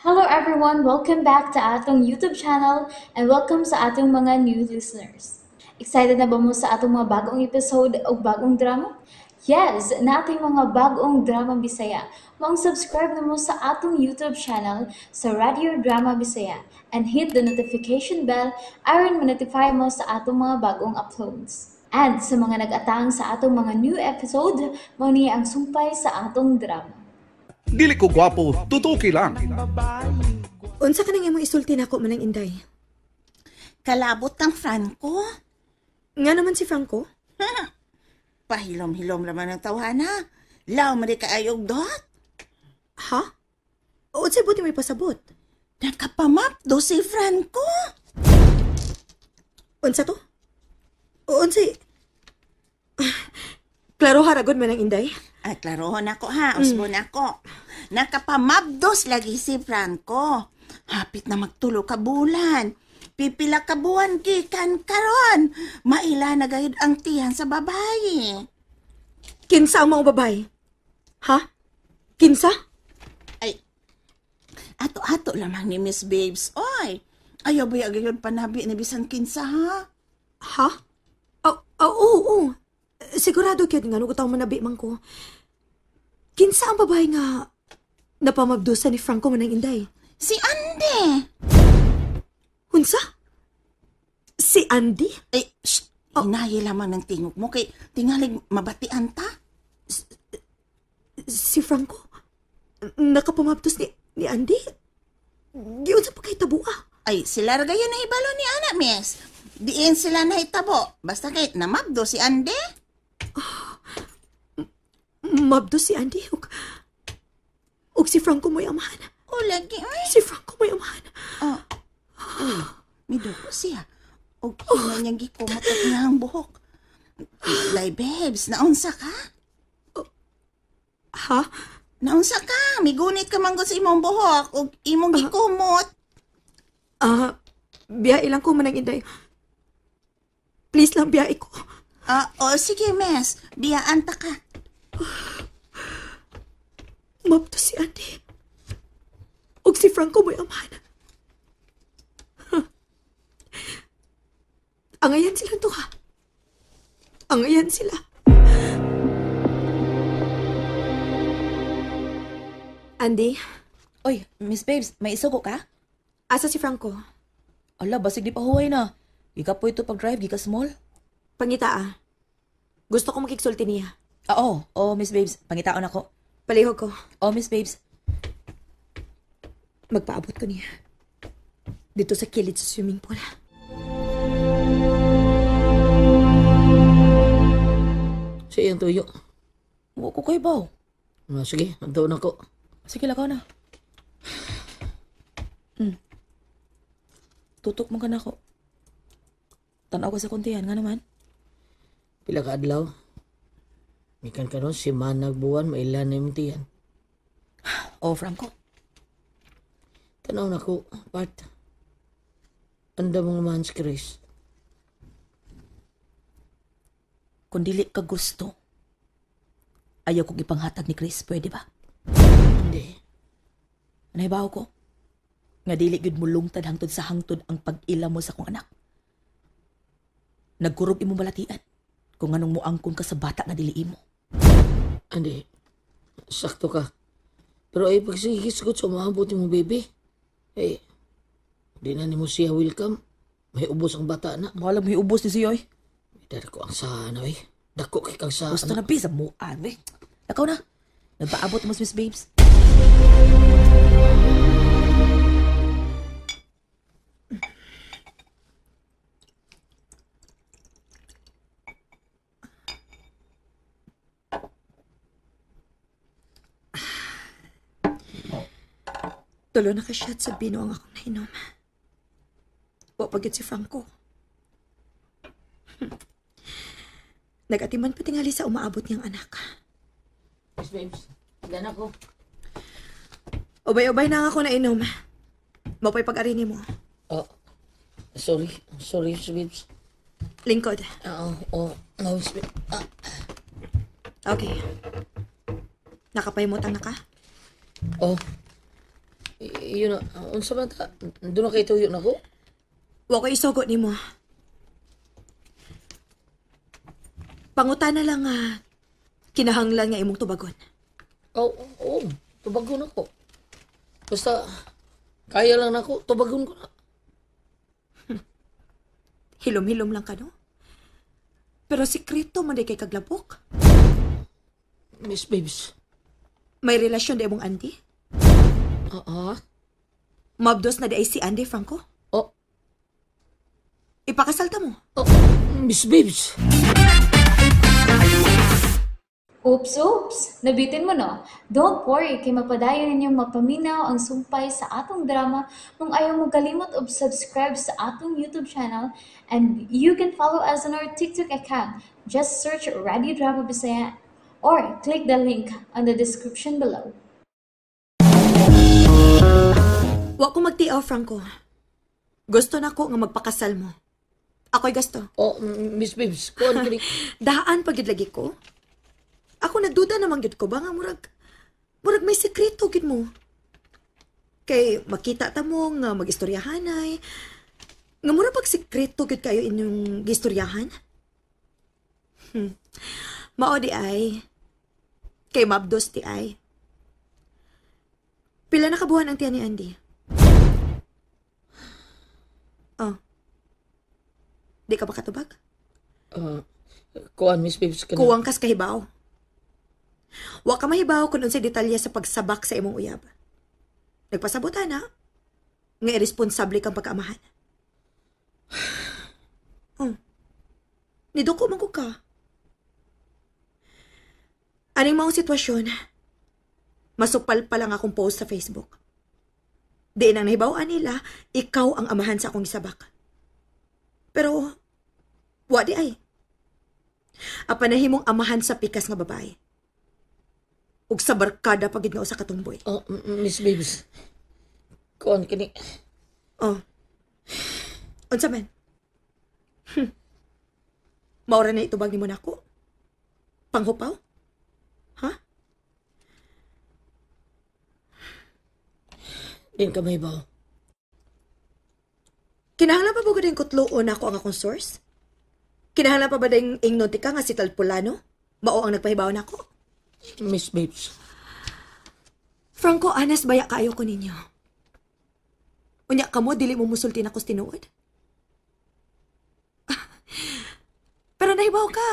Hello everyone, welcome back to atong YouTube channel and welcome sa atong mga new listeners. Excited na ba mo sa atong mga bagong episode o bagong drama? Yes, na ating mga bagong drama Bisaya. Mag-subscribe na mo sa atong YouTube channel sa Radio Drama Bisaya and hit the notification bell aron ma-notify mo sa atong mga bagong uploads. And sa mga nag-atang sa atong mga new episode, mao ni ang sumpay sa atong drama. Dili ko gwapo, tutuki lang. Unsa ka nang imong isulti nako manang Inday? Kalabot ng Franco. Nga naman si Franco? Pahilom-hilom naman ang tawhana. Law mo di kaayog dot. Ha? Unsay buti may pasabot? Nakapamapdo si Franco. Unsa to? Unsay? Klaro haragon manang Inday? At klarohon ako ha, usbon ako. Nakapamabdos lagi si Franco. Hapit na magtulo ka bulan. Pipila ka buwan gikan karon. Maila na gayud ang tiyan sa babayi. Kinsa ang mga babae? Ha? Kinsa? Ay, ato-ato lamang ni Miss Babes. Oy, ayaw ba yung panabi ni bisan kinsa ha? Ha? Oo. Sigurado kyud nga nugutaw manabi man ko. Kinsa ang babae nga napamabdusan ni Franco manang Inday? Si Ande. Unsa? Si Andy? Ay, shh! Inayi lamang ng tingog mo kay tingalig mabatian ta. Si Franco? Nakapamabdos ni Andy? Giyon sa pagkaitabua. Ay, sila gayon na ibalo ni Ana, miss. Diin sila na itabo. Basta kahit namabdo si Ande. Mabdos si Andy ug si Franco mo'y amahan. O, lagi, ay. Si Franco mo'y amahan. Uy, midugo siya. O, kina niyang gikumot at niyang buhok. Lay, babes, naunsa ka? Ha? Naunsa ka? Migunit ka manggot sa imong buhok o imong gikumot. Biya ilang ko manang Inday. Please lang biya ko. O, sige, miss. Biyaan ta ka. Mabdos si Andy. Ug si Franco mo'y amahan. Angayan sila to ha. Angayan sila. Andy, Oy, Miss Babes, may isugo ka? asa si Franco? Ala, basig di pa huway na. Giga po ito pag-drive, giga small. Pangita. Gusto ko makiksulti niya. Oo, Miss Babes, pangitaon ako. Palihog ko. Miss Babes. Magpaabot ko niya. Dito sa kilid sa swimming pool. Siya yung tuyo. Huwag ko kayo baw. Sige, antaon ako. Sige, lakaw na. Tutok mo ka na ako. Tanaw ka sa kuntihan, nga naman. Pila ka adlaw. Mikan ka ron, si Manag buwan, mailan na yung tiyan. Franco. Tanaw na ko, Part. Anda mong man si Chris. Kung dili ka gusto, ayaw kong ipanghatag ni Chris, pwede ba? Hindi. Nahibaw ko. Nga dili gud mo lungtad hangtod sa hangtod ang pag-ila mo sa kong anak. Nagkurob imo balatian kung anong muangkon ka sa bata nga dili imo. Hindi. Sakto ka. Pero ay pagsigis ko sa maabot yung baby. Di na ni mo siya welcome. May ubos ang bata na. Wala mo ubos ni siyoy. Dara ko ang sana, Dako kay kang sana. Gusto na bisa mo, ane. Lakaw na. Nagpaabot mo, Miss Babes. Tulo na ka-shot sa bino ang akong nainom. Wapagit si Franco. Nag-atiman pa tingali sa umaabot niyang anak. Miss Babes, ilan ako? Ubay-ubay na ako nainom. Mapay pag-arini mo. Sorry, Miss Babes. Lingkod. Miss Babes. Okay. Nakapaymutan na ka? Oh, Yun na, unsa man ta? Doon na kayo tuyo na ko? Wa ko isugot nimo. Pangutana lang nga kinahanglan nga imong tubagon. Oo, tubagon ako. Basta, kaya lang ako, tubagon ko na. Hilom-hilom lang ka, no? Pero sikreto man di kay kaglabok. Miss Babes. May relasyon di mong Andy? Mabdos na di ay si Andy Franco? Oh, Ipakasalta mo. oh, Miss Babes. Oops. Nabitin mo no? Don't worry, kay mapadayon ninyong mapaminaw ang sumpay sa atong drama kung ayaw mo kalimot og subscribe sa atong YouTube channel and you can follow us on our TikTok account. Just search Radio Drama Bisaya or click the link on the description below. Wa ko magtiaw, Franco. Gusto na ko nga magpakasal mo. Ako'y gasto. Oh, Miss Babes, kuhan kini. Daan pagid lagi ko. Ako nagduda naman gid ko ba nga murag may sekreto gid mo. Kay makita ta mo nga magistoryahanay. Nga murag pag sekreto gid kayo inyong gistoryahan. Mao di ay. Kay mabdos di ay. Pila na kabuhan ang tiyan ni Andy? Oh. Di ka ba katubag? Kuhan, Miss Babes. Kuwang kas kahibaw. Wa ka mahibaw kung unsay detalye sa pagsabak sa imong uyab. Nagpasabutan na nga irresponsable kang pagkaamahan. Oh. Niduko man ko ka. Aning maong sitwasyon, masupal pa lang akong post sa Facebook. Di nang nahibawaan nila, ikaw ang amahan sa akong isabak. Pero, wa di ay. Apanahimong amahan sa pikas nga babae. Ug sa barkada pagid nga usa ka tumboy. Oh, Miss Babes. Kuhan kini. Oh. Unsa man? Maura na itubag ni mo nako. Panghupaw? Ha? Din ka may baw. Kinahanglan pa ba ko din kutloon ako ang akong source? Kinahanglan pa ba din ingnon ti ka nga si Talpulano? Mao ang nagpahibaw nako? Miss Babes. Franco, honest baya kaayo ko ninyo. Unya ka mo, dili mo musulti na ko tinuod. Pero nahibaw ka.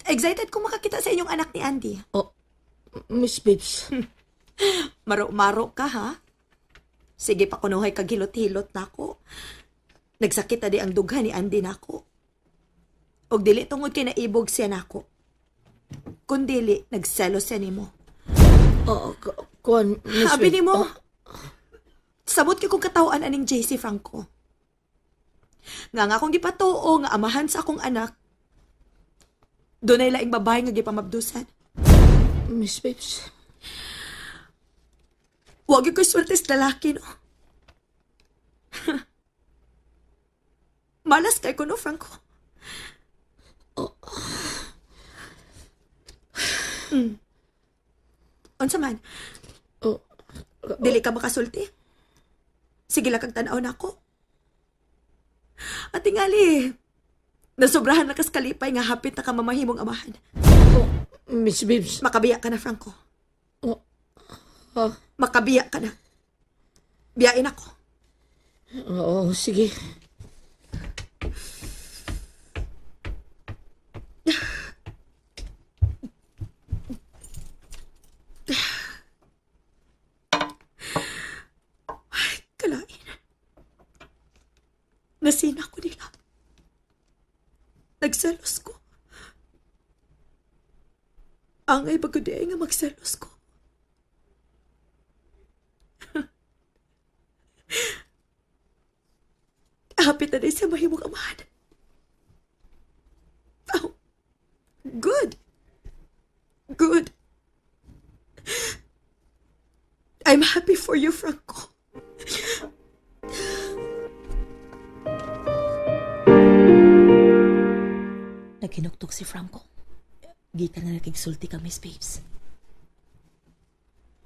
Excited ko makakita sa inyong anak ni Andy. Oh, Miss Babes. Maro-maro ka, ha? Sige pa kunuhay kag hilot-hilot na ako. Nagsakit na di ang dughan ni Andy na ako. Og dili tungod kay naibog siya na ako. Kundili, nagselos siya nimo. Oh, kuhan, Miss Sabi Babes. nimo, sabot ka kong katawan aning JC Franco. Nga akong gipatuo nga amahan sa akong anak. Doon ay laing babae nga gipamabdusan. Miss Babes. Huwag yung ko'y swerte sa lalaki, no? Malas kay ko, no, Franco? Unsa man? Oh, Dili ka makasulti? Sige lang kag tanaw na ako. At tingali, nasobrahan na kas kalipay nga hapit na ka mamahimong amahan. Miss Babes. Makabiya ka na, Franco. Oh, Makabiya ka na. Biyain ako. oo, sige. Kalain. Nasina ko nila. Nagselos ko. Angay bagudi nga magselos ko. Hapit na din siya mahimong amahan. Oh, good. Good. I'm happy for you, Franco. Nagkinuktok si Franco. Gikan na nakigsulti ka, Miss Babes.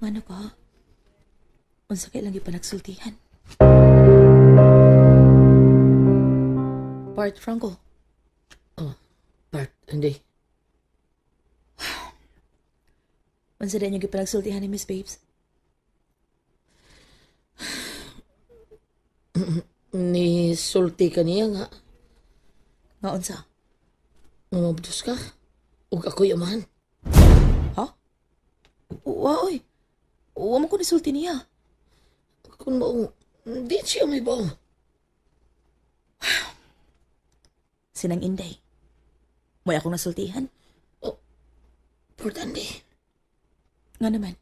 Ano ka? Unsa kay lang ipanagsultihan? Part, Franco. Bart, hindi. Unsa din yung ipanagsultihan ni Miss Babes? Ni sulti ka niya nga. Nga unsa? Mamabdos ka. Ug ako'y amahan. Ha? Wa, oy. Wa mo ko nisulti niya. Kung mo, di siya may baw. Sinang Inday. May akong nasultihan. Bart, hindi. Nga naman.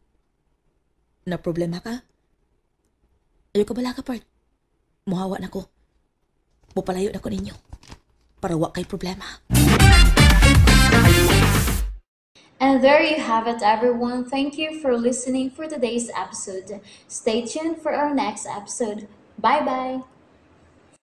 Na problema ka? Ayaw ka bala ka, Part. Muhawa na ko. Mupalayo na ko ninyo. Para wa kay problema. And there you have it, everyone. Thank you for listening for today's episode. Stay tuned for our next episode. Bye bye.